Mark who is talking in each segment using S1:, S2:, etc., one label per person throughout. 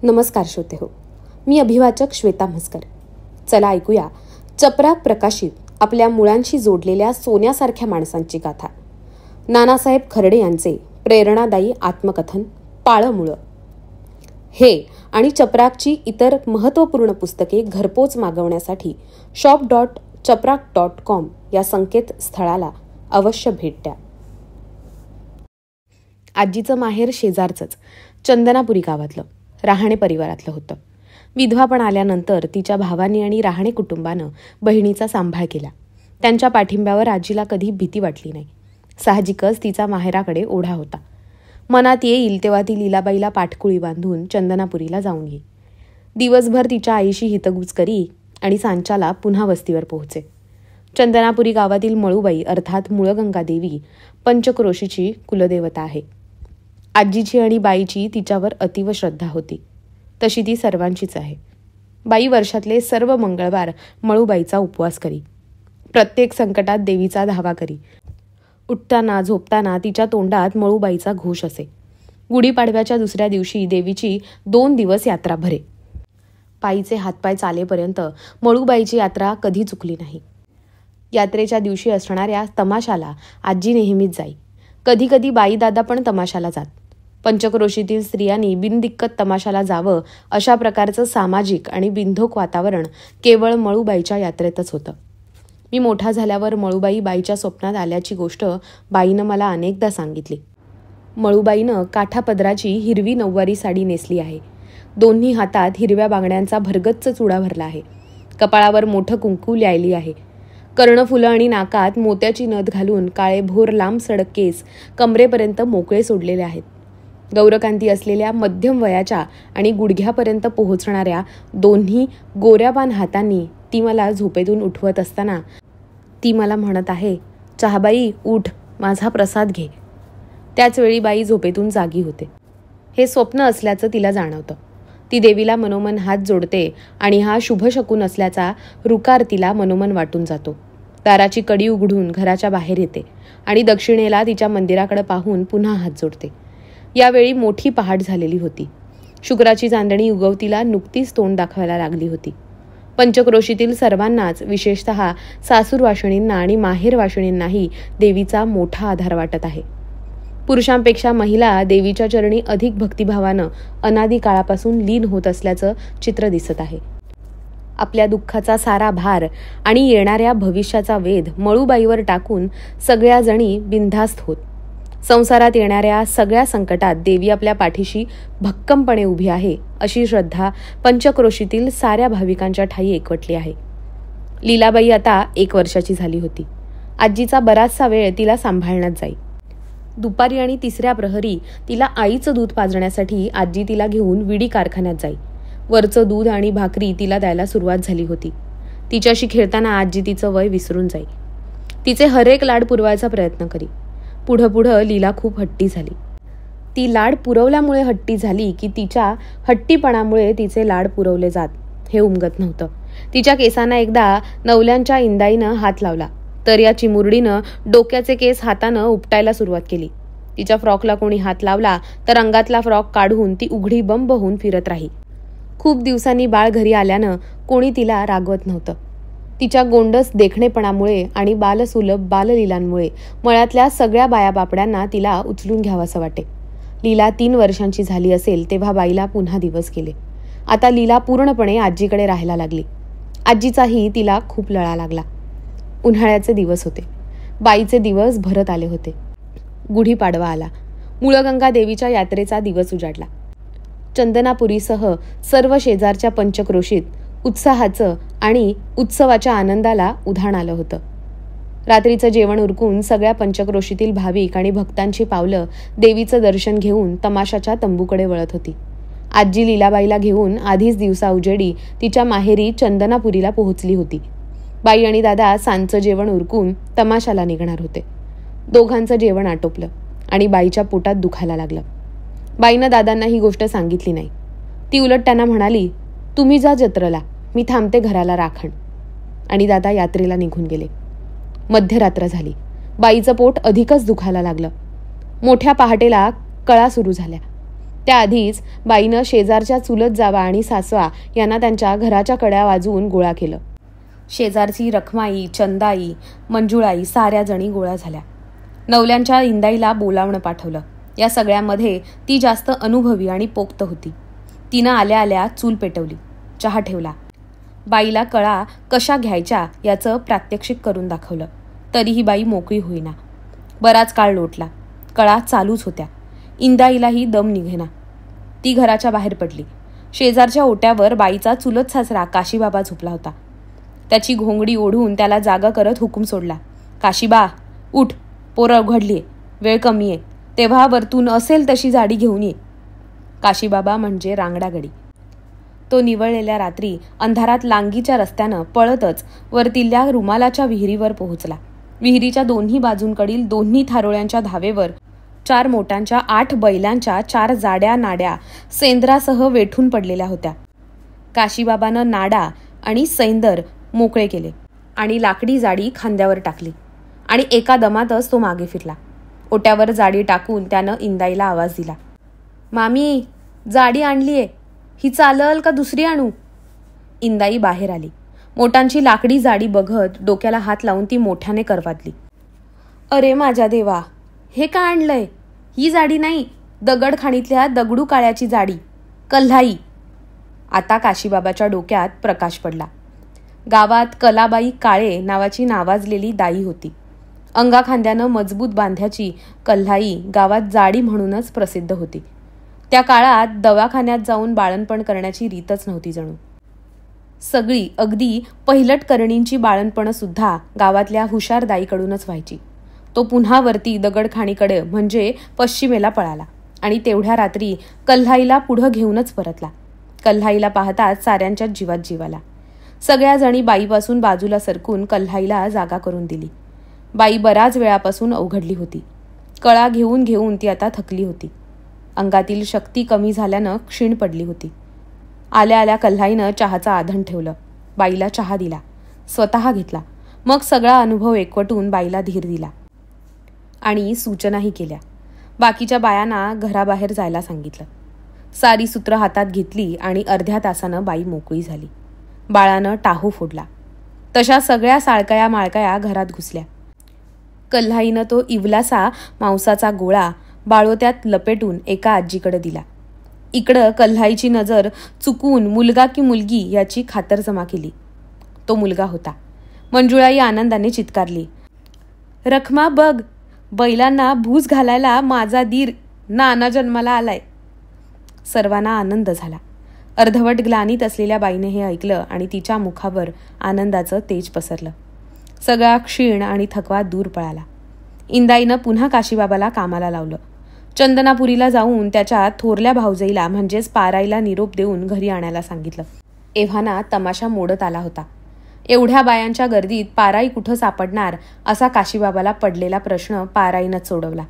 S1: नमस्कार श्रोते हो, मी अभिवाचक श्वेता म्हसकर. चला ऐकूया चपराक प्रकाशित आपल्या मुळांशी जोडलेल्या सोन्यासारख्या माणसांची गाथा. नानासाहेब खर्डे यांचे प्रेरणादायी आत्मकथन पाळं मुळं. हे आणि चपराकची इतर महत्त्वपूर्ण पुस्तके घरपोच मागवण्यासाठी shop.chaprak.com या संकेतस्थळाला अवश्य भेट द्या. आजीचं माहेर शेजारचंच चंदनापुरी गावातलं राहाणे परिवारातलं होतं. विधवापण आल्यानंतर तिच्या भावांनी आणि राहाणे कुटुंबानं बहिणीचा सांभाळ केला. त्यांच्या पाठिंब्यावर आजीला कधी भीती वाटली नाही. साहजिकच तिचा माहेराकडे ओढा होता. मनात येईल तेव्हा ती लीलाबाईला पाठकुळी बांधून चंदनापुरीला जाऊन येई. दिवसभर तिच्या आईशी हितगुज करी आणि सांच्याला पुन्हा वस्तीवर पोहोचे. चंदनापुरी गावातील मळूबाई अर्थात मुळगंगा देवी पंचक्रोशीची कुलदेवता आहे. आजीची आणि बाईची तिच्यावर अतीव श्रद्धा होती. तशी ती सर्वांचीच आहे. बाई वर्षातले सर्व मंगळवार मळूबाईचा उपवास करी. प्रत्येक संकटात देवीचा धावा करी. उठताना झोपताना तिच्या तोंडात मळूबाईचा घोष असे. गुढीपाडव्याच्या दुसऱ्या दिवशी देवीची 2 दिवस यात्रा भरे. पायीचे हातपाय चालेपर्यंत मळूबाईची यात्रा कधी चुकली नाही. यात्रेच्या दिवशी असणाऱ्या तमाशाला आजी नेहमीच जाई. कधी कधी बाई दादा पण तमाशाला जात. पंचक्रोशीतील स्त्रियांनी बिनदिक्कत तमाशाला जावं अशा प्रकारचं सामाजिक आणि बिनधोक वातावरण केवळ मळूबाईच्या यात्रेतच होतं. मी मोठा झाल्यावर मळूबाई बाईच्या स्वप्नात आल्याची गोष्ट बाईनं मला अनेकदा सांगितली. मळूबाईनं काठापदराची हिरवी नऊवारी साडी नेसली आहे. दोन्ही हातात हिरव्या बांगड्यांचा भरगच्च चुडा भरला आहे. कपाळावर मोठं कुंकू ल्यायली आहे. कर्णफुलं आणि नाकात मोत्याची नथ घालून काळे भोर लांब सडक केस कमरेपर्यंत मोकळे सोडलेले आहेत. गौरकांती असलेल्या मध्यम वयाच्या आणि गुडघ्यापर्यंत पोहोचणाऱ्या दोन्ही गोऱ्यापान हातांनी ती मला झोपेतून उठवत असताना ती मला म्हणत आहे, चहाबाई उठ, माझा प्रसाद घे. त्याचवेळी बाई झोपेतून जागी होते. हे स्वप्न असल्याचं तिला जाणवतं. ती देवीला मनोमन हात जोडते आणि हा शुभशकून असल्याचा रुकार तिला मनोमन वाटून जातो. दाराची कडी उघडून घराच्या बाहेर येते आणि दक्षिणेला तिच्या मंदिराकडे पाहून पुन्हा हात जोडते. यावेळी मोठी पहाट झालेली होती. शुक्राची चांदणी उगवतीला नुकतीच तोंड दाखवायला लागली होती. पंचक्रोशीतील सर्वांनाच, विशेषतः सासूरवाशिणींना आणि माहेरवाशिणींनाही देवीचा मोठा आधार वाटत आहे. पुरुषांपेक्षा महिला देवीच्या चरणी अधिक भक्तिभावानं अनादी काळापासून लीन होत असल्याचं चित्र दिसत आहे. आपल्या दुःखाचा सारा भार आणि येणाऱ्या भविष्याचा वेध मळूबाईवर टाकून सगळ्या जणी बिनधास्त होत. संसारात येणाऱ्या सगळ्या संकटात देवी आपल्या पाठीशी भक्कमपणे उभी आहे अशी श्रद्धा पंचक्रोशीतील साऱ्या भाविकांच्या ठायी एकवटली आहे. लीलाबाई आता 1 वर्षाची झाली होती. आजीचा बराचसा वेळ तिला सांभाळण्यात जाई. दुपारी आणि 3ऱ्या प्रहरी तिला आईचं दूध पाजण्यासाठी आजी तिला घेऊन विडी कारखान्यात जाई. वरचं दूध आणि भाकरी तिला द्यायला सुरुवात झाली होती. तिच्याशी खेळताना आजी तिचं वय विसरून जाई. तिचे हरेक लाड पुरवायचा प्रयत्न करी. पुढं लीला खूप हट्टी झाली. ती लाड पुरवल्यामुळे हट्टी झाली की तिच्या हट्टीपणामुळे तिचे लाड पुरवले जात हे उमगत नव्हतं. तिच्या केसांना एकदा नवल्यांच्या इंदाईनं हात लावला तर या चिमुरडीनं डोक्याचे केस हातानं उपटायला सुरुवात केली. तिच्या फ्रॉकला कोणी हात लावला तर अंगातला फ्रॉक काढून ती उघडी बंब होऊन फिरत राही. खूप दिवसांनी बाळ घरी आल्यानं कोणी तिला रागवत नव्हतं. तिच्या गोंडस देखणेपणामुळे आणि बालसुलभ बाललीलांमुळे मळ्यातल्या सगळ्या बायाबापड्यांना तिला उचलून घ्यावंसं वाटे. लीला 3 वर्षांची झाली असेल तेव्हा बाईला पुन्हा दिवस गेले. आता लीला पूर्णपणे आजीकडे राहायला लागली. आजीचाही तिला खूप लळा लागला. उन्हाळ्याचे दिवस होते. बाईचे दिवस भरत आले होते. गुढीपाडवा आला. मुळगंगा देवीच्या यात्रेचा दिवस उजाडला. चंदनापुरीसह सर्व शेजारच्या पंचक्रोशीत उत्साहाचं आणि उत्सवाच्या आनंदाला उधाण आलं होतं. रात्रीचं जेवण उरकून सगळ्या पंचक्रोशीतील भाविक आणि भक्तांची पावलं देवीचं दर्शन घेऊन तमाशाच्या तंबूकडे वळत होती. आजी लीलाबाईला घेऊन आधीच दिवसा उजेडी तिच्या माहेरी चंदनापुरीला पोहोचली होती. बाई आणि दादा सांजचं जेवण उरकून तमाशाला निघणार होते. दोघांचं जेवण आटोपलं आणि बाईच्या पोटात दुखायला लागलं. बाईनं दादांना ही गोष्ट सांगितली नाही. ती उलट त्यांना म्हणाली, तुम्ही जा जत्रेला, मी थांबते घराला राखण. आणि दादा यात्रेला निघून गेले. मध्यरात्र झाली. बाईचं पोट अधिकच दुखायला लागलं. मोठ्या पहाटेला कळा सुरू झाल्या. त्याआधीच बाईनं शेजारच्या चुलत जावा आणि सासवा यांना त्यांच्या घराच्या कड्या वाजवून गोळा केलं. शेजारची रखमाई, चंदाई, मंजुळाई साऱ्या जणी गोळा झाल्या. नवल्यांच्या इंदाईला बोलावणं पाठवलं. या सगळ्यामध्ये ती जास्त अनुभवी आणि पोक्त होती. तिनं आल्या आल्या चूल पेटवली, चहा ठेवला. बाईला कळा कशा घ्यायच्या याचं प्रात्यक्षिक करून दाखवलं. तरीही बाई मोकळी होईना. बराच काळ लोटला. कळा चालूच होत्या. इंदाईलाही दम निघेना. ती घराच्या बाहेर पडली. शेजारच्या ओट्यावर बाईचा चुलत सासरा काशीबाबा झोपला होता. त्याची घोंगडी ओढून त्याला जागा करत हुकूम सोडला, काशीबा उठ, पोरं उघडलीये, वेळ कमी आहे, तेव्हा वरतून असेल तशी जाडी घेऊन ये. काशीबाबा म्हणजे रांगडा गडी. तो निवळलेल्या रात्री अंधारात लांगीच्या रस्त्यानं पळतच वरतिल्या रुमालाच्या विहिरीवर पोहोचला. विहिरीच्या दोन्ही बाजूंकडील दोन्ही थारोळ्यांच्या धावेवर 4 मोटांच्या 8 बैलांच्या 4 जाड्या नाड्या सेंद्रासह वेठून पडलेल्या होत्या. काशीबाबानं नाडा आणि सैंदर मोकळे केले आणि लाकडी जाडी खांद्यावर टाकली आणि एका दमातच तो मागे फिरला. ओट्यावर जाडी टाकून त्यानं इंदाईला आवाज दिला, मामी जाडी आणलीये, ही चालल का दुसरी आणू? इंदाई बाहेर आली. मोटांची लाकडी जाडी बघत डोक्याला हात लावून ती मोठ्याने करवातली. अरे माझ्या देवा, हे का आणलंय? ही जाडी नाही, दगडखाणीतल्या दगडू काळ्याची जाडी, कल्हाई. आता काशीबाबाच्या डोक्यात प्रकाश पडला. गावात कलाबाई काळे नावाची नावाजलेली दाई होती. अंगाखांद्यानं मजबूत बांध्याची कल्हाई गावात जाडी म्हणूनच प्रसिद्ध होती. त्या काळात दवाखान्यात जाऊन बाळणपण करण्याची रीतच नव्हती जणू. सगळी अगदी पहिलट करणींची बाळणपणं सुद्धा गावातल्या हुशार दाईकडूनच व्हायची. तो पुन्हा वरती दगडखाणीकडे म्हणजे पश्चिमेला पळाला आणि तेवढ्या रात्री कल्हाईला पुढं घेऊनच परतला. कल्हाईला पाहताच साऱ्यांच्याच जीवात जीव आला. सगळ्या जणी बाईपासून बाजूला सरकून कल्हाईला जागा करून दिली. बाई बराच वेळापासून अवघडली होती. कळा घेऊन घेऊन ती आता थकली होती. अंगातील शक्ती कमी झाल्यानं क्षीण पडली होती. आल्या आल्या कल्हाईनं चहाचं आधण ठेवलं. बाईला चहा दिला, स्वतः घेतला. मग सगळा अनुभव एकवटून बाईला धीर दिला आणि सूचनाही केल्या. बाकीच्या बायांना घराबाहेर जायला सांगितलं. सारी सूत्र हातात घेतली आणि अर्ध्या तासानं बाई मोकळी झाली. बाळानं टाहू फोडला. तशा सगळ्या साळकया माळकया घरात घुसल्या. कल्हाईनं तो इवलासा मांसाचा गोळा बाळोत्यात लपेटून एका आजीकडे दिला. इकडं कल्हाईची नजर चुकून मुलगा की मुलगी याची खातरजमा केली. तो मुलगा होता. मंजुळाई आनंदाने चित्कारली, रखमा बघ, बैलांना भूस घालायला माझा दीर नाना जन्माला आलाय. सर्वांना आनंद झाला. अर्धवट ग्लानीत असलेल्या बाईने हे ऐकलं आणि तिच्या मुखावर आनंदाचं तेज पसरलं. सगळा क्षीण आणि थकवा दूर पळाला. इंदाईनं पुन्हा काशीबाबाला कामाला लावलं. चंदनापुरीला जाऊन त्याच्या थोरल्या भाऊजाईला म्हणजेच पाराईला निरोप देऊन घरी आणायला सांगितलं. एव्हाना तमाशा मोडत आला होता. एवढ्या बायांच्या गर्दीत पाराई कुठं सापडणार असा काशीबाबाला पडलेला प्रश्न पाराईनंच सोडवला.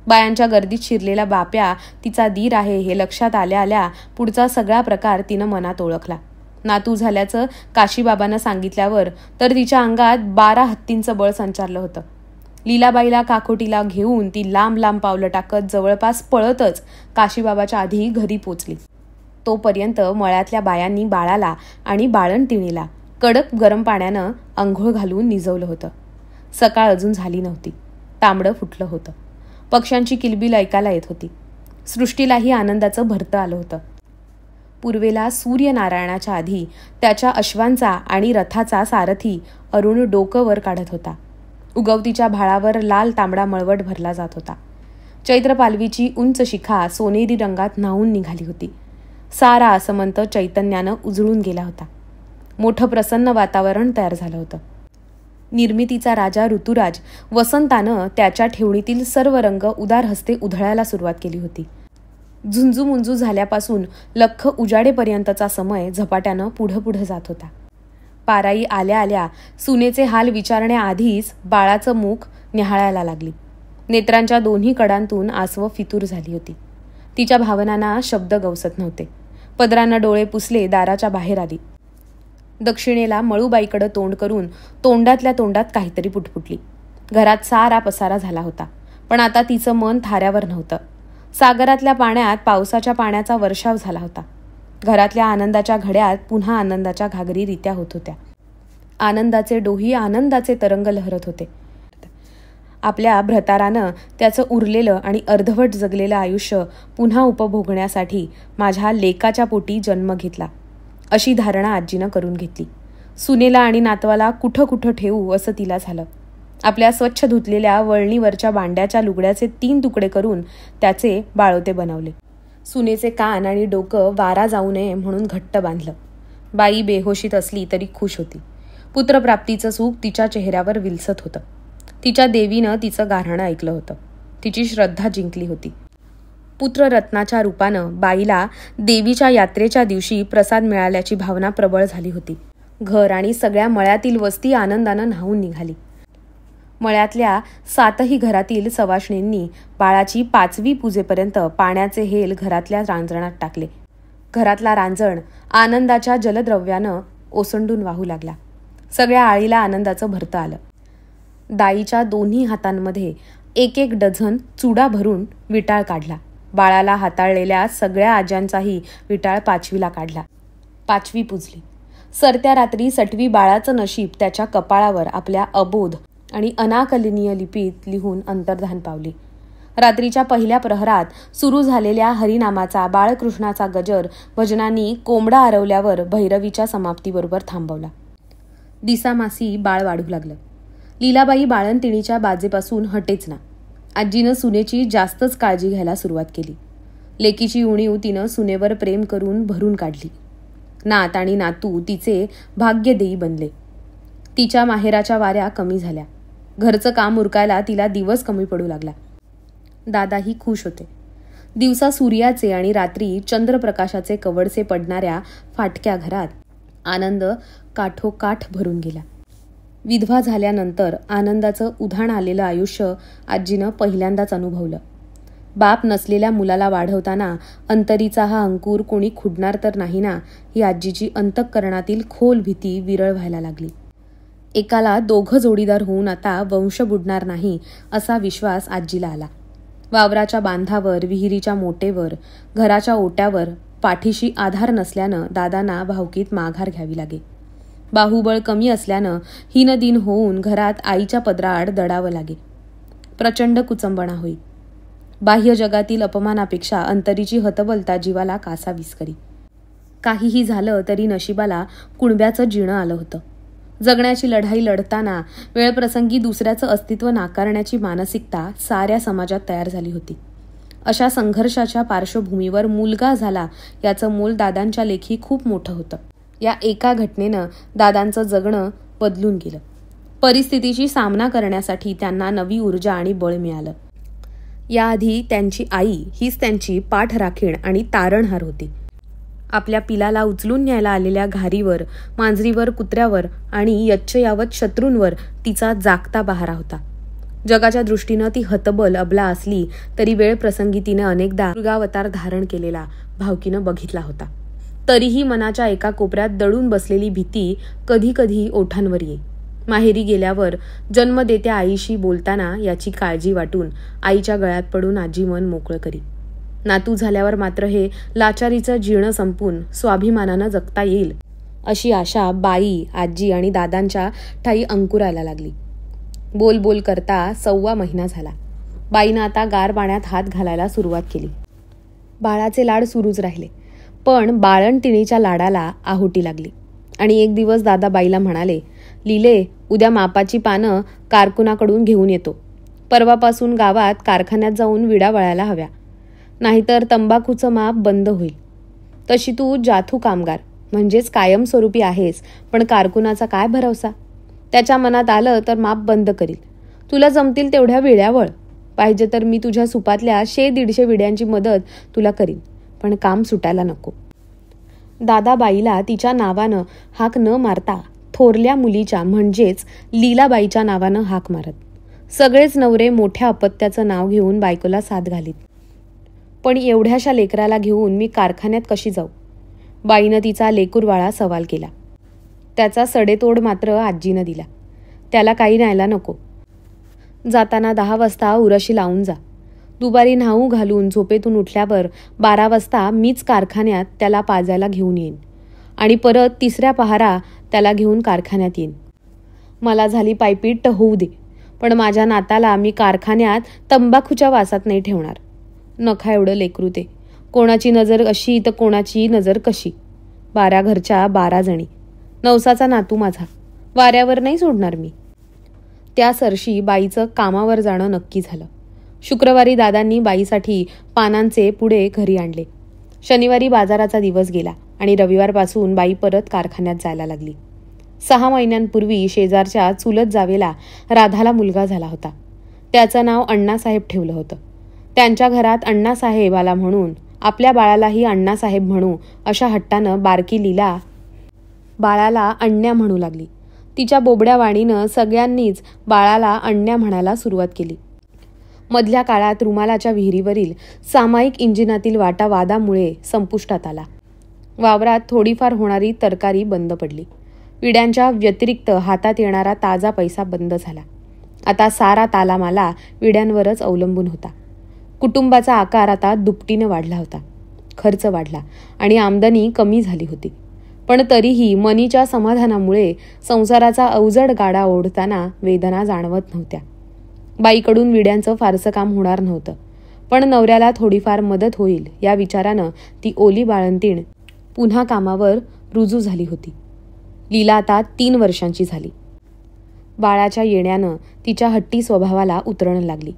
S1: बायांच्या गर्दीत शिरलेला बाप्या तिचा दीर आहे हे लक्षात आल्या आल्या पुढचा सगळा प्रकार तिनं मनात ओळखला. नातू झाल्याचं काशीबाबांना सांगितल्यावर तर तिच्या अंगात 12 हत्तींचं बळ संचारलं होतं. लीलाबाईला काकोटीला घेऊन ती लांब लांब पावलं टाकत जवळपास पळतच काशीबाबाच्या आधी घरी पोचली. तोपर्यंत मळ्यातल्या बायांनी बाळाला आणि बाळंतिणीला कडक गरम पाण्यानं अंघोळ घालून निजवलं होतं. सकाळ अजून झाली नव्हती. तांबडं फुटलं होतं. पक्ष्यांची किलबिल ऐकायला येत होती. सृष्टीलाही आनंदाचं भरतं आलं होतं. पूर्वेला सूर्यनारायणाच्या आधी त्याच्या अश्वांचा आणि रथाचा सारथी अरुण डोकं वर काढत होता. उगवतीच्या भाळावर लाल तांबडा मळवट भरला जात होता. चैत्र पालवीची उंच शिखा सोनेरी रंगात न्हावून निघाली होती. सारा आसमंत चैतन्यानं उजळून गेला होता. मोठं प्रसन्न वातावरण तयार झालं होतं. निर्मितीचा राजा ऋतुराज वसंतानं त्याच्या ठेवणीतील सर्व रंग उदार हस्ते उधळायला सुरुवात केली होती. झुंजूमुंजू झाल्यापासून लख्ख उजाडेपर्यंतचा समय झपाट्यानं पुढं पुढं जात होता. पाराई आल्या आल्या सुनेचे हाल विचारण्याआधीच बाळाचं मुख न्याहाळायला लागली. नेत्रांच्या दोन्ही कडांतून आसवं फितूर झाली होती. तिच्या भावनांना शब्द गवसत नव्हते. पदरानं डोळे पुसले दाराच्या बाहेर आली. दक्षिणेला मळूबाईकडं तोंड करून तोंडातल्या तोंडात काहीतरी पुटपुटली. घरात सारा पसारा झाला होता. पण आता तिचं मन थाऱ्यावर नव्हतं. सागरातल्या पाण्यात पावसाच्या पाण्याचा वर्षाव झाला होता. घरातल्या आनंदाच्या घड्यात पुन्हा आनंदाच्या घागरी रित्या होत होत्या. आनंदाचे डोही आनंदाचे तरंग लहरत होते. आपल्या भ्रतारानं त्याचं उरलेलं आणि अर्धवट जगलेलं आयुष्य पुन्हा उपभोगण्यासाठी माझ्या लेकाच्या पोटी जन्म घेतला, अशी धारणा आजीनं करून घेतली. सुनेला आणि नातवाला कुठं कुठं ठेवू असं तिला झालं. आपल्या स्वच्छ धुतलेल्या वळणीवरच्या बांड्याच्या लुगड्याचे 3 तुकडे करून त्याचे बाळोते बनवले. सुनेचे कान आणि डोकं वारा जाऊ नये म्हणून घट्ट बांधलं. बाई बेहोशीत असली तरी खुश होती. पुत्रप्राप्तीचं सुख तिच्या चेहऱ्यावर विलसत होतं. तिच्या देवीनं तिचं गाऱ्हाणं ऐकलं होतं. तिची श्रद्धा जिंकली होती. पुत्ररत्नाच्या रूपानं बाईला देवीच्या यात्रेच्या दिवशी प्रसाद मिळाल्याची भावना प्रबळ झाली होती. घर आणि सगळ्या मळ्यातील वस्ती आनंदानं न्हावून निघाली. मळ्यातल्या 7ही घरातील सवाष्णींनी बाळाची 5वी पूजेपर्यंत पाण्याचे हेल घरातल्या रांजणात टाकले. घरातला रांजण आनंदाच्या जलद्रव्यानं ओसंडून वाहू लागला. सगळ्या आळीला आनंदाचं भरतं आलं. दाईच्या दोन्ही हातांमध्ये 1-1 डझन चुडा भरून विटाळ काढला. बाळाला हाताळलेल्या सगळ्या आज्यांचाही विटाळ 5वीला काढला. 5वी पूजली. सरत्या रात्री 6वी बाळाचं नशीब त्याच्या कपाळावर आपल्या अबोध आणि अनाकलनीय लिपीत लिहून अंतर्धान पावली. रात्रीच्या पहिल्या प्रहरात सुरू झालेल्या हरिनामाचा बाळकृष्णाचा गजर भजनांनी कोंबडा आरवल्यावर भैरवीच्या समाप्तीबरोबर थांबवला. दिसामासी बाळ वाढू लागलं. लीलाबाई बाळंतिणीच्या बाजेपासून हटेच ना. आजीनं सुनेची जास्तच काळजी घ्यायला सुरुवात केली. लेकीची उणीव तिनं सुनेवर प्रेम करून भरून काढली. नात आणि नातू तिचे भाग्यदेयी बनले. तिच्या माहेराच्या वाऱ्या कमी झाल्या. घरचं काम उरकायला तिला दिवस कमी पडू लागला. दादाही खुश होते. दिवसा सूर्याचे आणि रात्री चंद्रप्रकाशाचे कवडसे पडणाऱ्या फाटक्या घरात आनंद काठोकाठ भरून गेला. विधवा झाल्यानंतर आनंदाचं उधाण आलेलं आयुष्य आजीनं पहिल्यांदाच अनुभवलं. बाप नसलेल्या मुलाला वाढवताना अंतरीचा हा अंकुर कोणी खुडणार तर नाही ना, ही आजीची अंतःकरणातील खोल भीती विरळ व्हायला लागली. एकाला 2 जोडीदार होऊन आता वंश बुडणार नाही असा विश्वास आजीला आला. वावराच्या बांधावर, विहिरीच्या मोटेवर, घराच्या ओट्यावर पाठीशी आधार नसल्यानं दादांना भावकीत माघार घ्यावी लागे. बाहुबळ कमी असल्यानं हीनदीन होऊन घरात आईच्या पदराआड दडावं लागे. प्रचंड कुचंबणा होई. बाह्य जगातील अपमानापेक्षा अंतरीची हतबलता जीवाला कासावीस करी. काहीही झालं तरी नशिबाला कुणब्याचं जिणं आलं होतं. जगण्याची लढाई लढताना वेळप्रसंगी दुसऱ्याचं अस्तित्व नाकारण्याची मानसिकता साऱ्या समाजात तयार झाली होती. अशा संघर्षाच्या पार्श्वभूमीवर मुलगा झाला याचं मोल दादांच्या लेखी खूप मोठं होतं. या एका घटनेनं दादांचं जगणं बदलून गेलं. परिस्थितीशी सामना करण्यासाठी त्यांना नवी ऊर्जा आणि बळ मिळालं. याआधी त्यांची आई हीच त्यांची पाठराखीण आणि तारणहार होती. आपल्या पिलाला उचलून न्यायला आलेल्या घारीवर, मांजरीवर, कुत्र्यावर आणि यच्चयावत शत्रूंवर तिचा जागता बहारा होता. जगाच्या दृष्टीनं ती हतबल अबला असली तरी वेळप्रसंगी तिनं अनेकदा दुर्गावतार धारण केलेला भावकीनं बघितला होता. तरीही मनाच्या एका कोपऱ्यात दडून बसलेली भीती कधी कधी ओठांवर येई. माहेरी गेल्यावर जन्मदेत्या आईशी बोलताना याची काळजी वाटून आईच्या गळ्यात पडून आजी मन मोकळं करी. नातू झाल्यावर मात्र हे लाचारीचं जीर्ण संपून स्वाभिमानानं जगता येईल अशी आशा बाई, आजी आणि दादांच्या ठाई अंकुरायला लागली. बोल बोल करता 1.25 महिना झाला. बाईनं आता गार पाण्यात हात घालायला सुरुवात केली. बाळाचे लाड सुरूच राहिले, पण बाळंतिणीच्या लाडाला आहुती लागली. आणि एक दिवस दादा बाईला म्हणाले, "लिले, उद्या मापाची पानं कारकुनाकडून घेऊन येतो. परवापासून गावात कारखान्यात जाऊन विडा वळायला हव्या, नाहीतर तंबाखूचं माप बंद होईल. तशी तू जाथू कामगार म्हणजेच कायमस्वरूपी आहेस, पण कारकुनाचा काय भरवसा? त्याच्या मनात आलं तर माप बंद करील. तुला जमतील तेवढ्या विड्या वळ. पाहिजे तर मी तुझ्या सुपातल्या 100-150 विड्यांची मदत तुला करीन, पण काम सुटायला नको." दादा बाईला तिच्या नावानं हाक न मारता थोरल्या मुलीच्या म्हणजेच लीलाबाईच्या नावानं हाक मारत. सगळेच नवरे मोठ्या अपत्याचं नाव घेऊन बायकोला साथ घालीत. पण एवढ्याशा लेकराला घेऊन मी कारखान्यात कशी जाऊ? बाईनं तिचा लेकूरवाळा सवाल केला. त्याचा सडेतोड मात्र आजीनं दिला. त्याला काही न्यायला नको. जाताना 10 वाजता उराशी लावून जा. दुपारी न्हाऊ घालून झोपेतून उठल्यावर 12 वाजता मीच कारखान्यात त्याला पाजायला घेऊन येईन आणि परत 3ऱ्या पहारा त्याला घेऊन कारखान्यात येईन. मला झाली पायपीट होऊ दे, पण माझ्या नाताला मी कारखान्यात तंबाखूच्या वासात नाही ठेवणार. नखा एवढं लेकरू ते. कोणाची नजर अशी तर कोणाची नजर कशी. 12 घरच्या 12 जणी. नवसाचा नातू माझा. वाऱ्यावर नाही सोडणार मी. त्या सरशी बाईचं कामावर जाणं नक्की झालं. शुक्रवारी दादांनी बाईसाठी पानांचे पुडे घरी आणले. शनिवारी बाजाराचा दिवस गेला आणि रविवारपासून बाई परत कारखान्यात जायला लागली. 6 महिन्यांपूर्वी शेजारच्या चुलत जावेला राधाला मुलगा झाला होता. त्याचं नाव अण्णासाहेब ठेवलं होतं. त्यांच्या घरात अण्णासाहेब आला म्हणून आपल्या बाळालाही अण्णासाहेब म्हणू अशा हट्टानं बारकी लीला बाळाला अण्ण्या म्हणू लागली. तिच्या बोबड्या वाणीनं सगळ्यांनीच बाळाला अण्ण्या म्हणायला सुरुवात केली. मधल्या काळात रुमालाच्या विहिरीवरील सामायिक इंजिनातील वाटा वादामुळे संपुष्टात आला. वावरात थोडीफार होणारी तरकारी बंद पडली. विड्यांच्या व्यतिरिक्त हातात येणारा ताजा पैसा बंद झाला. आता सारा तालामाला विड्यांवरच अवलंबून होता. कुटुंबाचा आकार आता दुपटीने वाढला होता. खर्च वाढला आणि आमदनी कमी झाली होती. पण तरीही मनीच्या समाधानामुळे संसाराचा अवजड गाडा ओढताना वेदना जाणवत नव्हत्या. बाईकडून विड्यांचं फारसं काम होणार नव्हतं, पण नवऱ्याला थोडीफार मदत होईल या विचारानं ती ओली बाळंतीण पुन्हा कामावर रुजू झाली होती. लीला आता 3 वर्षांची झाली. बाळाच्या येण्यानं तिच्या हट्टी स्वभावाला उतरणं लागली.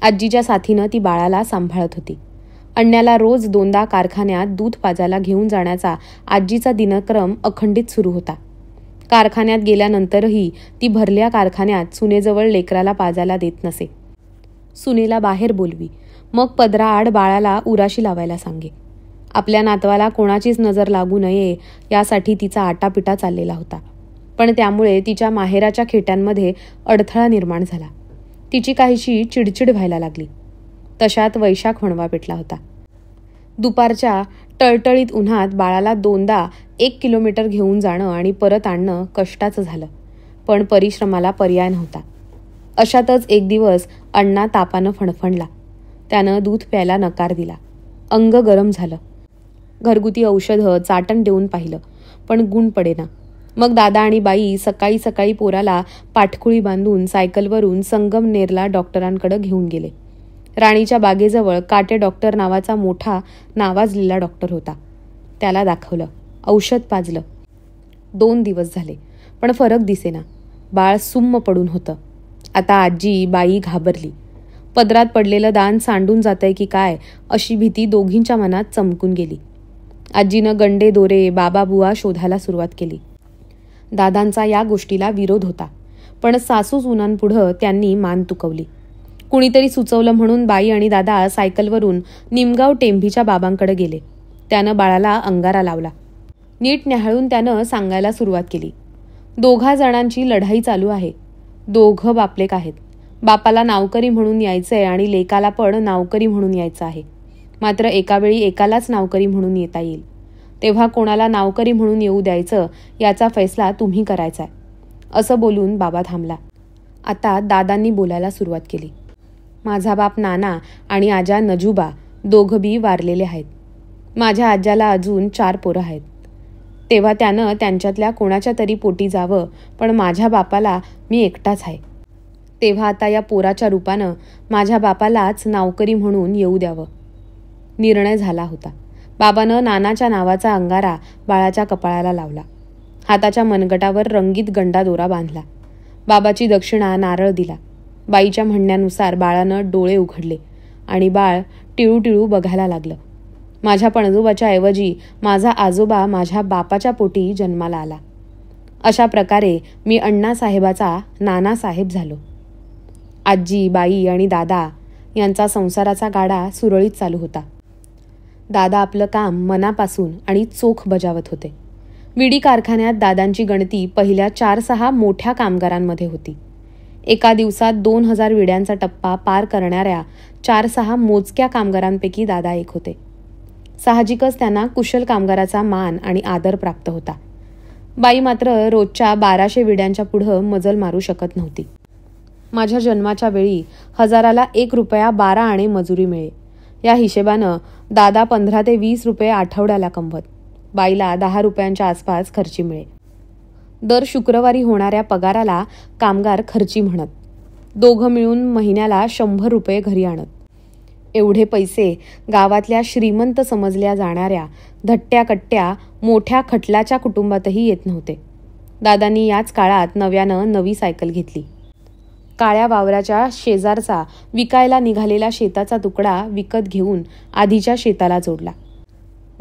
S1: आजीच्या साथीनं ती बाळाला सांभाळत होती. अण्ण्याला रोज 2दा कारखान्यात दूध पाजायला घेऊन जाण्याचा आजीचा दिनक्रम अखंडित सुरू होता. कारखान्यात गेल्यानंतरही ती भरल्या कारखान्यात सुनेजवळ लेकराला पाजायला देत नसे. सुनेला बाहेर बोलवी, मग पदराआड बाळाला उराशी लावायला सांगे. आपल्या नातवाला कोणाचीच नजर लागू नये यासाठी तिचा आटापिटा चाललेला होता. पण त्यामुळे तिच्या माहेराच्या खेट्यांमध्ये अडथळा निर्माण झाला. तिची काहीशी चिडचिड व्हायला लागली. तशात वैशाख वणवा पेटला होता. दुपारच्या टळटळीत उन्हात बाळाला 2दा 1 किलोमीटर घेऊन जाणं आणि परत आणणं कष्टाचं झालं, पण परिश्रमाला पर्याय नव्हता. अशातच एक दिवस अण्णा तापानं फणफणला. त्यानं दूध प्यायला नकार दिला. अंग गरम झालं. घरगुती औषधं चाटण देऊन पाहिलं, पण गुण पडेना. मग दादा आणि बाई सकाळी सकाळी पोराला पाठकुळी बांधून सायकलवरून संगमनेरला डॉक्टरांकडे घेऊन गेले. राणीच्या बागेजवळ काटे डॉक्टर नावाचा मोठा नावाजलेला डॉक्टर होता. त्याला दाखवलं, औषध पाजलं. 2 दिवस झाले, पण फरक दिसेना. बाळ सुम्म पडून होतं. आता आजी बाई घाबरली. पदरात पडलेलं दान सांडून जातंय की काय अशी भीती दोघींच्या मनात चमकून गेली. आजीनं गंडे दोरे बाबा बुवा शोधायला सुरुवात केली. दादांचा या गोष्टीला विरोध होता, पण सासू सुनांपुढं त्यांनी मान तुकवली. कुणीतरी सुचवलं म्हणून बाई आणि दादा सायकलवरून निमगाव टेंभीच्या बाबांकडे गेले. त्यानं बाळाला अंगारा लावला. नीट न्याहाळून त्यानं सांगायला सुरुवात केली. 2 जणांची लढाई चालू आहे. 2 बापलेक आहेत. बापाला नावकरी म्हणून यायचंय आणि लेकाला पण नावकरी म्हणून यायचं आहे. मात्र एकावेळी एकालाच नावकरी म्हणून येता येईल. तेव्हा कोणाला नावकरी म्हणून येऊ द्यायचं याचा फैसला तुम्ही करायचाय, असं बोलून बाबा थांबला. आता दादांनी बोलायला सुरुवात केली. माझा बाप नाना आणि आजा नजूबा दोघंबी वारलेले आहेत. माझ्या आज्याला अजून 4 पोरं आहेत. तेव्हा त्यानं त्यांच्यातल्या कोणाच्या तरी पोटी जावं, पण माझ्या बापाला मी एकटाच आहे. तेव्हा आता या पोराच्या रूपानं माझ्या बापालाच नावकरी म्हणून येऊ द्यावं. निर्णय झाला होता. बाबानं नानाच्या नावाचा अंगारा बाळाच्या कपाळाला लावला. हाताच्या मनगटावर रंगीत गंडा दोरा बांधला. बाबाची दक्षिणा नारळ दिला. बाईच्या म्हणण्यानुसार बाळानं डोळे उघडले आणि बाळ टिळू बघायला लागलं. माझ्या पणजोबाच्या ऐवजी माझा आजोबा माझ्या बापाच्या पोटी जन्माला आला. अशा प्रकारे मी अण्णासाहेबाचा नानासाहेब झालो. आजी बाई आणि दादा यांचा संसाराचा गाडा सुरळीत चालू होता. दादा आपलं काम मनापासून आणि चोख बजावत होते. विडी कारखान्यात दादांची गणती पहिल्या 4-6 मोठ्या कामगारांमध्ये होती. एका दिवसात 2000 विड्यांचा टप्पा पार करणाऱ्या 4-6 मोजक्या कामगारांपैकी दादा एक होते. साहजिकच त्यांना कुशल कामगाराचा मान आणि आदर प्राप्त होता. बाई मात्र रोजच्या 1200 विड्यांच्या पुढं मजल मारू शकत नव्हती. माझ्या जन्माच्या वेळी 1000ला 1 रुपया 12 आणे मजुरी मिळे. या हिशेबानं दादा 15 ते 20 रुपये आठवड्याला कमवत. बाईला 10 रुपयांच्या आसपास खर्ची मिळे. दर शुक्रवारी होणाऱ्या पगाराला कामगार खर्ची म्हणत. दोघं मिळून महिन्याला 100 रुपये घरी आणत. एवढे पैसे गावातल्या श्रीमंत समजल्या जाणाऱ्या धट्ट्या-कट्ट्या मोठ्या खटलाच्या कुटुंबातही येत नव्हते. दादांनी याच काळात नव्यानं नवी सायकल घेतली. काळ्या वावराच्या शेजारचा विकायला निघालेला शेताचा तुकडा विकत घेऊन आधीच्या शेताला जोडला.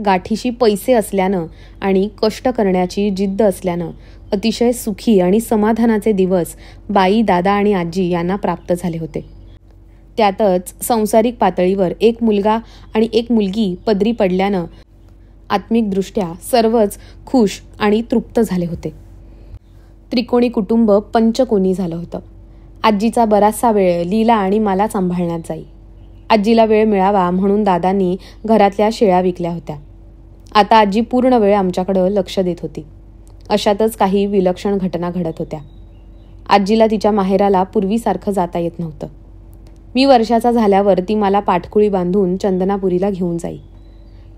S1: गाठीशी पैसे असल्यानं आणि कष्ट करण्याची जिद्द असल्यानं अतिशय सुखी आणि समाधानाचे दिवस बाई, दादा आणि आजी यांना प्राप्त झाले होते. त्यातच सांसारिक पातळीवर 1 मुलगा आणि 1 मुलगी पदरी पडल्यानं आत्मिकदृष्ट्या सर्वच खुश आणि तृप्त झाले होते. त्रिकोणी कुटुंब पंचकोनी झालं होतं. आजीचा बराचसा वेळ लीला आणि मला सांभाळण्यात जाई. आजीला वेळ मिळावा म्हणून दादांनी घरातल्या शेळ्या विकल्या होत्या. आता आजी पूर्ण वेळ आमच्याकडं लक्ष देत होती. अशातच काही विलक्षण घटना घडत होत्या. आजीला तिच्या माहेराला पूर्वीसारखं जाता येत नव्हतं. मी वर्षाचा झाल्यावर ती मला पाठकुळी बांधून चंदनापुरीला घेऊन जाई.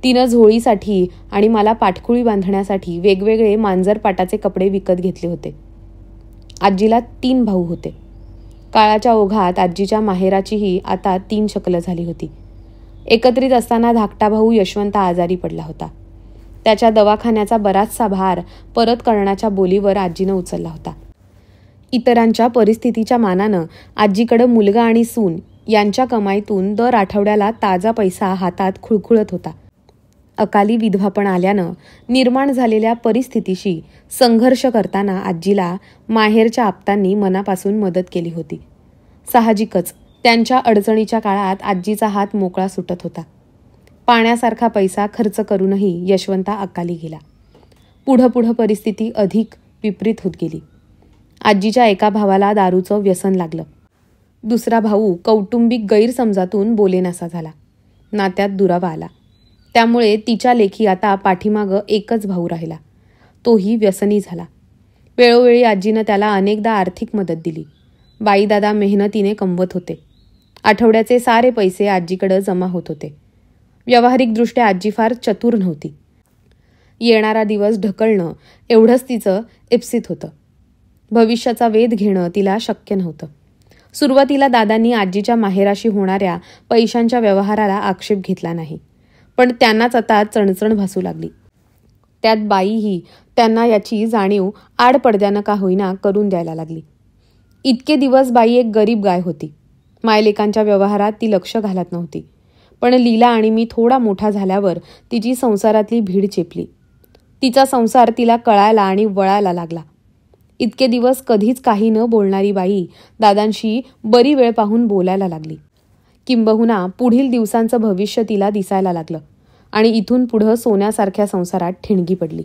S1: तिनं झोळीसाठी आणि मला पाठकुळी बांधण्यासाठी वेगवेगळे मांजरपाटाचे कपडे विकत घेतले होते. आजीला 3 भाऊ होते. काळाच्या ओघात आजीच्या माहेराचीही आता 3 शकलं झाली होती. एकत्रित असताना धाकटा भाऊ यशवंत आजारी पडला होता. त्याच्या दवाखान्याचा बराचसा भार परत करण्याच्या बोलीवर आजीनं उचलला होता. इतरांच्या परिस्थितीच्या मानानं आजीकडं मुलगा आणि सून यांच्या कमाईतून दर आठवड्याला ताजा पैसा हातात खुळखुळत होता. अकाली विधवापण आल्यानं निर्माण झालेल्या परिस्थितीशी संघर्ष करताना आजीला माहेरच्या आप्तांनी मनापासून मदत केली होती. साहजिकच त्यांच्या अडचणीच्या काळात आजीचा हात मोकळा सुटत होता. पाण्यासारखा पैसा खर्च करूनही यशवंता अकाली गेला. पुढं परिस्थिती अधिक विपरीत होत गेली. आजीच्या एका भावाला दारूचं व्यसन लागलं. दुसरा भाऊ कौटुंबिक गैरसमजातून बोलेनासा झाला. नात्यात दुरावा आला. त्यामुळे तिच्या लेखी आता पाठीमागं एकच भाऊ राहिला. तोही व्यसनी झाला. वेळोवेळी आजीनं त्याला अनेकदा आर्थिक मदत दिली. बाई दादा मेहनतीने कमवत होते. आठवड्याचे सारे पैसे आजीकडे जमा होत होते. व्यावहारिकदृष्ट्या आजी फार चतुर नव्हती. येणारा दिवस ढकलणं एवढंच तिचं इप्सित होतं. भविष्याचा वेध घेणं तिला शक्य नव्हतं. सुरुवातीला दादांनी आजीच्या माहेराशी होणाऱ्या पैशांच्या व्यवहाराला आक्षेप घेतला नाही. पण त्यांनाच आता चणचण भासू लागली. त्यात बाईही त्यांना याची जाणीव आडपडद्यानं का होईना करून द्यायला लागली. इतके दिवस बाई एक गरीब गाय होती. मायलेकांच्या व्यवहारात ती लक्ष घालत नव्हती. पण लीला आणि मी थोडा मोठा झाल्यावर तिची संसारातली भीड चेपली. तिचा संसार तिला कळायला आणि वळायला लागला. इतके दिवस कधीच काही न बोलणारी बाई दादांशी बरी वेळ पाहून बोलायला लागली. किंबहुना पुढील दिवसांचं भविष्य तिला दिसायला लागलं आणि इथून पुढं सोन्यासारख्या संसारात ठिणगी पडली.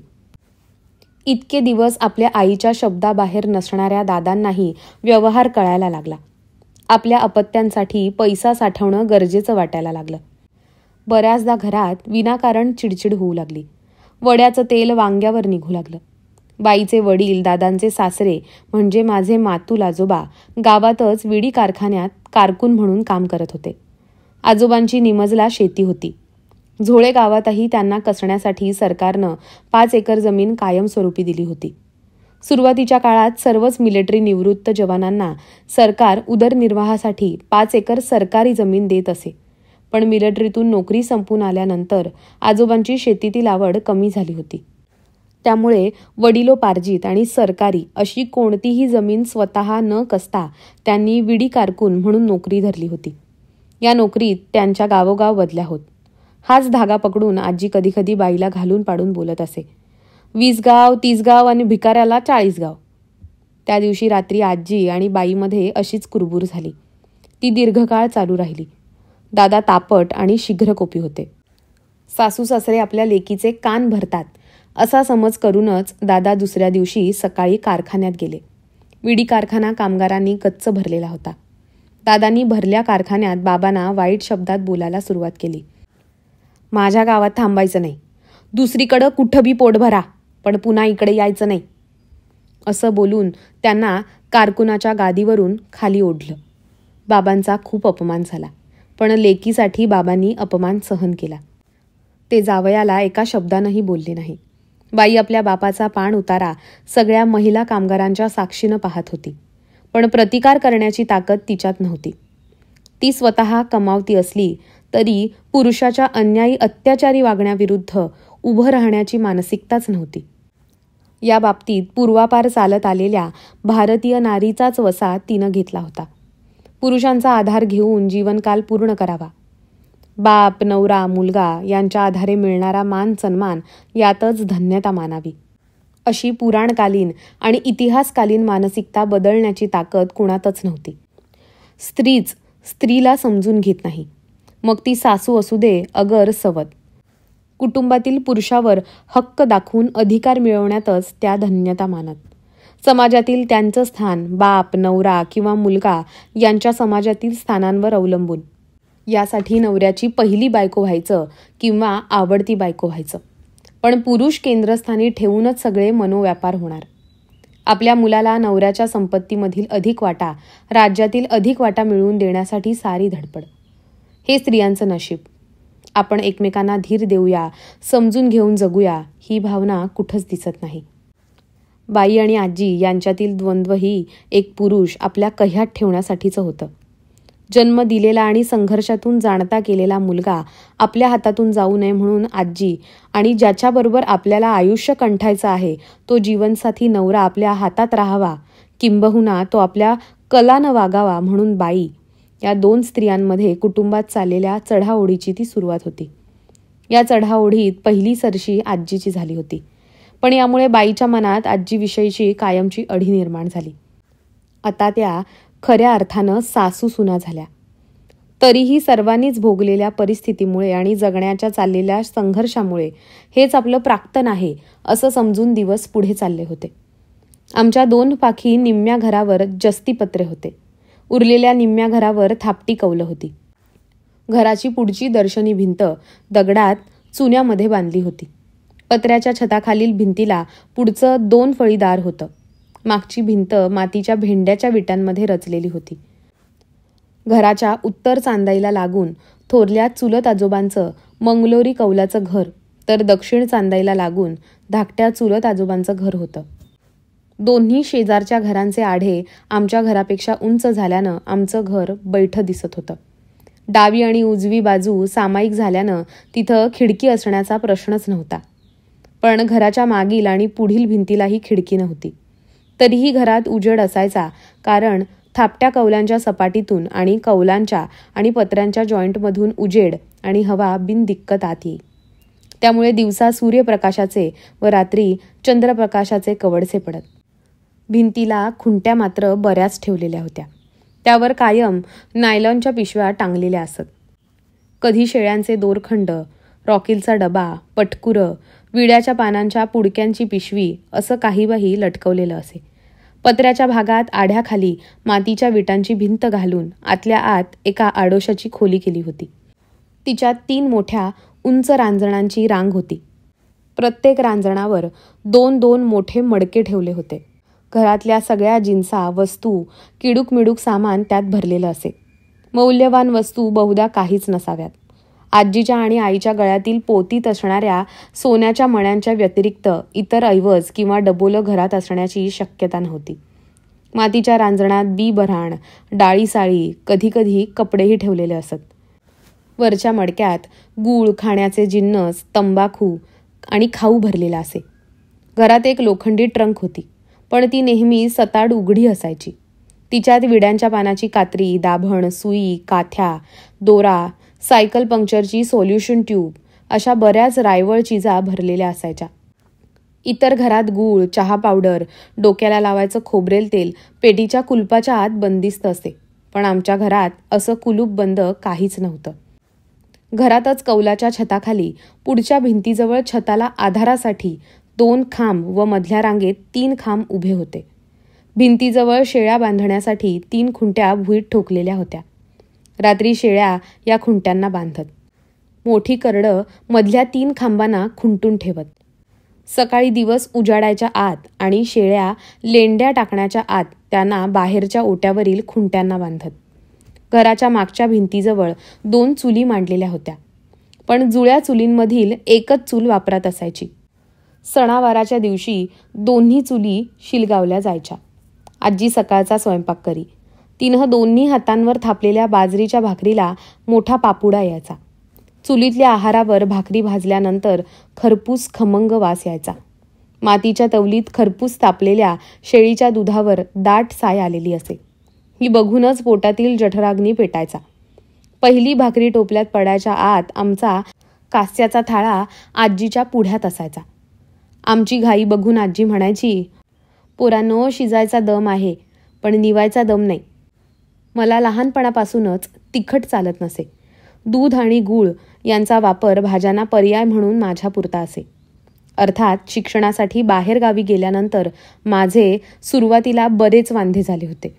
S1: इतके दिवस आपल्या आईच्या शब्दाबाहेर नसणाऱ्या दादांनाही व्यवहार कळायला लागला. आपल्या अपत्यांसाठी पैसा साठवणं गरजेचं वाटायला लागलं. बऱ्याचदा घरात विनाकारण चिडचिड होऊ लागली. वड्याचं तेल वांग्यावर निघू लागलं. बाईचे वडील, दादांचे सासरे म्हणजे माझे मातूल आजोबा गावातच विडी कारखान्यात कारकून म्हणून काम करत होते. आजोबांची निमजला शेती होती. झोळे गावातही त्यांना कसण्यासाठी सरकारनं 5 एकर जमीन कायमस्वरूपी दिली होती. सुरुवातीच्या काळात सर्वच मिलिटरी निवृत्त जवानांना सरकार उदरनिर्वाहासाठी 5 एकर सरकारी जमीन देत असे. पण मिलिटरीतून नोकरी संपून आल्यानंतर आजोबांची शेतीतील आवड कमी झाली होती. त्यामुळे वडिलोपार्जित आणि सरकारी अशी कोणतीही जमीन स्वतः न कसता त्यांनी विडी कारकून म्हणून नोकरी धरली होती. या नोकरीत त्यांच्या गावोगाव बदल्या होत. हाच धागा पकडून आजी कधी कधी बाईला घालून पाडून बोलत असे. 20 गाव, 30 गाव आणि भिकाऱ्याला 40 गाव. त्या दिवशी रात्री आजी आणि बाईमध्ये अशीच कुरबूर झाली. ती दीर्घकाळ चालू राहिली. दादा तापट आणि शीघ्रकोपी होते. सासू सासरे आपल्या लेकीचे कान भरतात असा समज करूनच दादा दुसऱ्या दिवशी सकाळी कारखान्यात गेले. विडी कारखाना कामगारांनी गच्च भरलेला होता. दादांनी भरल्या कारखान्यात बाबांना वाईट शब्दात बोलायला सुरुवात केली. माझ्या गावात थांबायचं नाही. दुसरीकडं कुठं बी पोट भरा, पण पुन्हा इकडे यायचं नाही. असं बोलून त्यांना कारकुनाच्या गादीवरून खाली ओढलं. बाबांचा खूप अपमान झाला, पण लेकीसाठी बाबांनी अपमान सहन केला. ते जावयाला एका शब्दानंही बोलले नाही. बाई आपल्या बापाचा पाण उतारा सगळ्या महिला कामगारांच्या साक्षीनं पाहत होती, पण प्रतिकार करण्याची ताकद तिच्यात नव्हती. ती स्वतः कमावती असली तरी पुरुषाच्या अन्यायी अत्याचारी वागण्याविरुद्ध उभं राहण्याची मानसिकताच नव्हती. या बाबतीत पूर्वापार चालत आलेल्या भारतीय नारीचाच वसा तिनं घेतला होता. पुरुषांचा आधार घेऊन जीवनकाल पूर्ण करावा. बाप, नवरा, मुलगा यांच्या आधारे मिळणारा मान सन्मान यातच धन्यता मानावी, अशी पुराणकालीन आणि इतिहासकालीन मानसिकता बदलण्याची ताकद कुणातच नव्हती. स्त्रीच स्त्रीला समजून घेत नाही, मग ती सासू असू दे अगर सवत. कुटुंबातील पुरुषावर हक्क दाखवून अधिकार मिळवण्यातच त्या धन्यता मानत. समाजातील त्यांचं स्थान बाप, नवरा किंवा मुलगा यांच्या समाजातील स्थानांवर अवलंबून. यासाठी नवऱ्याची पहिली बायको व्हायचं किंवा आवडती बायको व्हायचं, पण पुरुष केंद्रस्थानी ठेवूनच सगळे मनोव्यापार होणार. आपल्या मुलाला नवऱ्याच्या संपत्तीमधील अधिक वाटा, राज्यातील अधिक वाटा मिळवून देण्यासाठी सारी धडपड. हे स्त्रियांचं नशीब. आपण एकमेकांना धीर देऊया, समजून घेऊन जगूया, ही भावना कुठंच दिसत नाही. बाई आणि आजी यांच्यातील द्वंद्वही एक पुरुष आपल्या कह्यात ठेवण्यासाठीचं होतं. जन्म दिलेला आणि संघर्षातून जाणता केलेला मुलगा आपल्या हातातून जाऊ नये म्हणून आजी आणि ज्याच्याबरोबर आपल्याला आयुष्य कंठायचं आहे तो जीवनसाथी नवरा आपल्या हातात राहावा, किंबहुना तो आपल्या कलानं वागावा म्हणून बाई, या दोन स्त्रियांमध्ये कुटुंबात चाललेल्या चढाओढीची ती सुरुवात होती. या चढाओढीत पहिली सरशी आजीची झाली होती, पण यामुळे बाईच्या मनात आजीविषयीची कायमची अढी निर्माण झाली. आता त्या खऱ्या अर्थानं सासू सुना झाल्या. तरीही सर्वांनीच भोगलेल्या परिस्थितीमुळे आणि जगण्याच्या चाललेल्या संघर्षामुळे हेच आपलं प्राक्तन आहे असं समजून दिवस पुढे चालले होते. आमच्या 2 पाखी निम्म्या घरावर जस्ती पत्रे होते. उरलेल्या निम्म्या घरावर थापटी कौलं होती. घराची पुढची दर्शनी भिंत दगडात चुन्यामध्ये बांधली होती. पत्र्याच्या छताखालील भिंतीला पुढचं 2 फळीदार होतं. मागची भिंत मातीच्या भेंड्याच्या विटांमध्ये रचलेली होती. घराच्या उत्तर चांदाईला लागून थोरल्या चुलत आजोबांचं मंगलोरी कौलाचं घर, तर दक्षिण चांदाईला लागून धाकट्या चुलत आजोबांचं घर होतं. दोन्ही शेजारच्या घरांचे आढे आमच्या घरापेक्षा उंच झाल्यानं आमचं घर बैठं दिसत होतं. डावी आणि उजवी बाजू सामायिक झाल्यानं तिथं खिडकी असण्याचा प्रश्नच नव्हता. पण घराच्या मागील आणि पुढील भिंतीलाही खिडकी नव्हती. तरीही घरात उजेड असायचा, कारण थापट्या कौलांच्या सपाटीतून आणि कौलांच्या आणि पत्र्यांच्या जॉईंटमधून उजेड आणि हवा बिनदिक्कत आत येई. त्यामुळे दिवसा सूर्यप्रकाशाचे व रात्री चंद्रप्रकाशाचे कवडसे पडत. भिंतीला खुंट्या मात्र बऱ्याच ठेवलेल्या होत्या. त्यावर कायम नायलॉनच्या पिशव्या टांगलेल्या असत. कधी शेळ्यांचे दोरखंड, रॉकेलचा डबा, पटकुरं, विड्याच्या पानांच्या पुडक्यांची पिशवी असं काहीही लटकवलेलं असे. पत्र्याच्या भागात आढ्याखाली मातीच्या विटांची भिंत घालून आतल्या आत एका आडोशाची खोली केली होती. तिच्यात 3 मोठ्या उंच रांजणांची रांग होती. प्रत्येक रांजणावर 2-2 मोठे मडके ठेवले होते. घरातल्या सगळ्या जिन्सा, वस्तू, किडूक-मिडूक सामान त्यात भरलेलं असे. मौल्यवान वस्तू बहुधा काहीच नसाव्यात. आजीच्या आणि आईच्या गळ्यातील पोतीत असणाऱ्या सोन्याच्या मण्यांच्या व्यतिरिक्त इतर ऐवज किंवा डबोलं घरात असण्याची शक्यता नव्हती. मातीच्या रांजणात बी-बऱ्हाण, डाळी-साळी, कधीकधी कपडेही ठेवलेले असत. वरच्या मडक्यात गूळ, खाण्याचे जिन्नस, तंबाखू आणि खाऊ भरलेला असे. घरात एक लोखंडी ट्रंक होती, पण ती नेहमी सताड उघडी असायची. तिच्यात विड्यांच्या पानाची कात्री, दाभण, सुई, काथ्या, दोरा, सायकल पंक्चरची सोल्युशन ट्यूब अशा बऱ्याच रायवळ चिजा भरलेल्या असायच्या. इतर घरात गूळ, चहा पावडर, डोक्याला लावायचं खोबरेल तेल पेटीच्या कुलपाच्या आत बंदिस्त असे. पण आमच्या घरात असं कुलूप बंद काहीच नव्हतं. घरातच कौलाच्या छताखाली पुढच्या भिंतीजवळ छताला आधारासाठी 2 खांब व मधल्या रांगेत 3 खांब उभे होते. भिंतीजवळ शेळ्या बांधण्यासाठी 3 खुंट्या भुईत ठोकलेल्या होत्या. रात्री शेळ्या या खुंट्यांना बांधत. मोठी करडं मधल्या 3 खांबांना खुंटून ठेवत. सकाळी दिवस उजाडायच्या आत आणि शेळ्या लेंड्या टाकण्याच्या आत त्यांना बाहेरच्या ओट्यावरील खुंट्यांना बांधत. घराच्या मागच्या भिंतीजवळ 2 चुली मांडलेल्या होत्या, पण जुळ्या चुलींमधील एकच चूल वापरात असायची. सणावाराच्या दिवशी दोन्ही चुली शिलगावल्या जायच्या. आजी सकाळचा स्वयंपाक करी. तिनं दोन्ही हातांवर थापलेल्या बाजरीच्या भाकरीला मोठा पापुडा यायचा. चुलीतल्या आहारावर भाकरी भाजल्यानंतर खरपूस खमंग वास यायचा. मातीच्या तवलीत खरपूस तापलेल्या शेळीच्या दुधावर दाट साय आलेली असे. ही बघूनच पोटातील जठराग्नी पेटायचा. पहिली भाकरी टोपल्यात पडायच्या आत आमचा कास्याचा थाळा आजीच्या पुढ्यात असायचा. आमची घाई बघून आजी म्हणायची, पोरांनो, शिजायचा दम आहे, पण निवायचा दम नाही. मला लहानपणापासूनच तिखट चालत नसे. दूध आणि गूळ यांचा वापर भाज्यांना पर्याय म्हणून माझ्या पुरता असे. अर्थात शिक्षणासाठी बाहेरगावी गेल्यानंतर माझे सुरुवातीला बरेच वांधे झाले होते.